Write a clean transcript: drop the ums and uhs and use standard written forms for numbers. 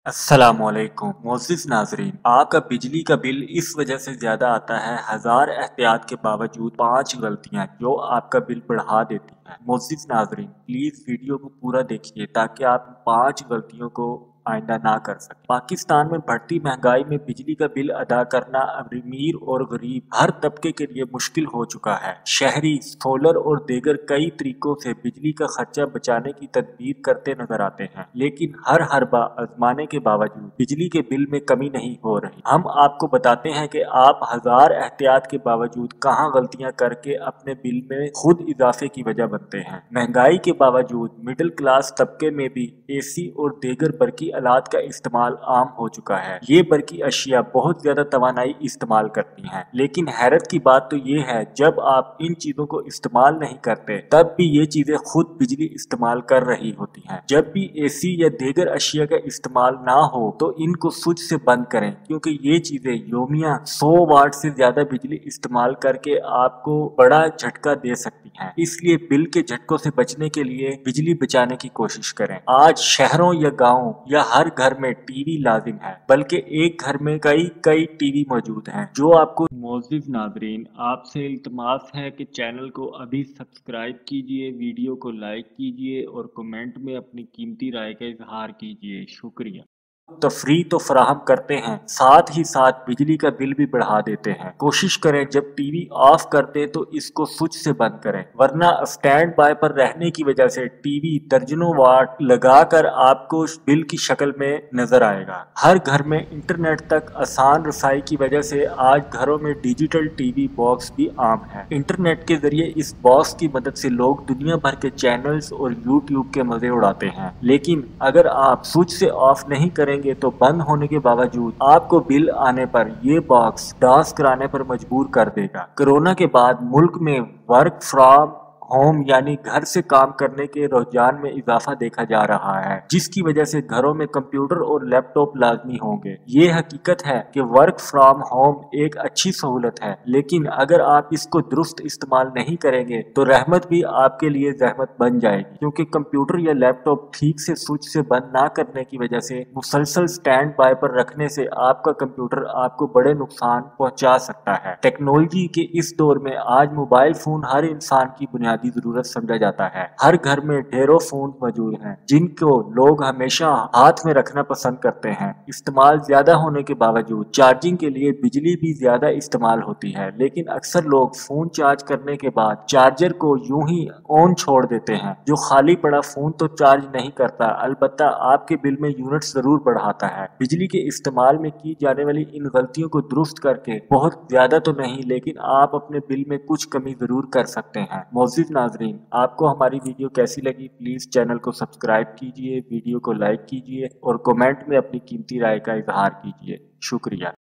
السلام علیکم معزز ناظرین، آپ کا بجلی کا بل اس وجہ سے زیادہ آتا ہے ہزار احتیاط کے باوجود 5 غلطیاں جو آپ کا بل بڑھا دیتی ہیں۔ معزز ناظرین پلیز ویڈیو کو پورا دیکھیے تاکہ آپ 5 غلطیوں کو آئندہ نہ کر سکیں۔ پاکستان میں بڑھتی مہنگائی میں بجلی کا بل ادا کرنا امیر اور غریب ہر طبقے کے لیے مشکل ہو چکا ہے۔ شہری سولر اور دیگر کئی طریقوں سے بجلی کا خرچہ بچانے کی تدبیر کرتے نظر آتے ہیں، لیکن ہر حربہ آزمانے کے باوجود بجلی کے بل میں کمی نہیں ہو رہی۔ ہم آپ کو بتاتے ہیں کہ آپ ہزار احتیاط کے باوجود کہاں غلطیاں کر کے اپنے بل میں خود اضافے کی وجہ بنتے ہیں۔ مہنگائی کے باوجود مڈل کلاس طبقے میں بھی اے سی اور دیگر برقی آلات کا استعمال عام ہو چکا ہے۔ یہ برقی اشیاء بہت زیادہ توانائی استعمال کرتی ہیں، لیکن حیرت کی بات تو یہ ہے جب آپ ان چیزوں کو استعمال نہیں کرتے تب بھی یہ چیزیں خود بجلی استعمال کر رہی ہوتی ہیں۔ جب بھی اے سی یا دیگر اشیاء کا استعمال نہ ہو تو ان کو سوئچ سے بند کریں، کیونکہ یہ چیزیں یومیہ 100 واٹ سے زیادہ بجلی استعمال کر کے آپ کو بڑا جھٹکا دے سکتی ہیں۔ اس لیے بل کے جھٹکوں سے بچنے کے لیے بجلی بچانے کی کوشش کریں۔ آج شہروں یا گاؤں یا ہر گھر میں ٹی وی لازم ہے، بلکہ ایک گھر میں کئی ٹی وی موجود ہیں جو آپ کو۔ معزز ناظرین آپ سے التماس ہے کہ چینل کو ابھی سبسکرائب کیجئے، ویڈیو کو لائک کیجئے اور کمنٹ میں اپنی قیمتی رائے کا اظہار کیجئے۔ شکریہ۔ تفریح تو فراہم کرتے ہیں، ساتھ ہی ساتھ بجلی کا بل بھی بڑھا دیتے ہیں۔ کوشش کریں جب ٹی وی آف کر دیں تو اس کو سوئچ سے بند کریں، ورنہ اسٹینڈ بائی پر رہنے کی وجہ سے ٹی وی درجنوں واٹ لگا کر آپ کو بل کی شکل میں نظر آئے گا۔ ہر گھر میں انٹرنیٹ تک آسان رسائی کی وجہ سے آج گھروں میں ڈیجیٹل ٹی وی باکس بھی عام ہے۔ انٹرنیٹ کے ذریعے اس باکس کی مدد سے لوگ دنیا بھر کے چینلز اور یوٹیوب کے مزے اڑاتے ہیں، لیکن اگر آپ سوئچ سے آف نہیں کریں گے تو بند ہونے کے باوجود آپ کو بل آنے پر یہ باکس ڈاس کرانے پر مجبور کر دے گا۔ کورونا کے بعد ملک میں ورک فرام ہوم یعنی گھر سے کام کرنے کے رجحان میں اضافہ دیکھا جا رہا ہے، جس کی وجہ سے گھروں میں کمپیوٹر اور لیپ ٹاپ لازمی ہوں گے۔ یہ حقیقت ہے کہ ورک فرام ہوم ایک اچھی سہولت ہے، لیکن اگر آپ اس کو درست استعمال نہیں کریں گے تو رحمت بھی آپ کے لیے زحمت بن جائے گی، کیونکہ کمپیوٹر یا لیپ ٹاپ ٹھیک سے سوئچ سے بند نہ کرنے کی وجہ سے مسلسل سٹینڈ بائی پر رکھنے سے آپ کا کمپیوٹر آپ کو بڑے نقصان پہنچا سکتا ہے۔ ٹیکنالوجی کے اس دور میں آج موبائل فون ہر انسان کی بنیادی ضرورت سمجھا جاتا ہے۔ ہر گھر میں ڈھیروں فون موجود ہیں جن کو لوگ ہمیشہ ہاتھ میں رکھنا پسند کرتے ہیں۔ استعمال زیادہ ہونے کے باوجود چارجنگ کے لیے بجلی بھی زیادہ استعمال ہوتی ہے، لیکن اکثر لوگ فون چارج کرنے کے بعد چارجر کو یوں ہی آن چھوڑ دیتے ہیں، جو خالی پڑا فون تو چارج نہیں کرتا، البتہ آپ کے بل میں یونٹ ضرور بڑھاتا ہے۔ بجلی کے استعمال میں کی جانے والی ان غلطیوں کو درست کر کے بہت زیادہ تو نہیں لیکن آپ اپنے بل میں کچھ کمی ضرور کر سکتے ہیں۔ معزز ناظرین آپ کو ہماری ویڈیو کیسی لگی پلیز چینل کو سبسکرائب کیجئے، ویڈیو کو لائک کیجئے اور کمنٹ میں اپنی قیمتی رائے کا اظہار کیجئے۔ شکریہ۔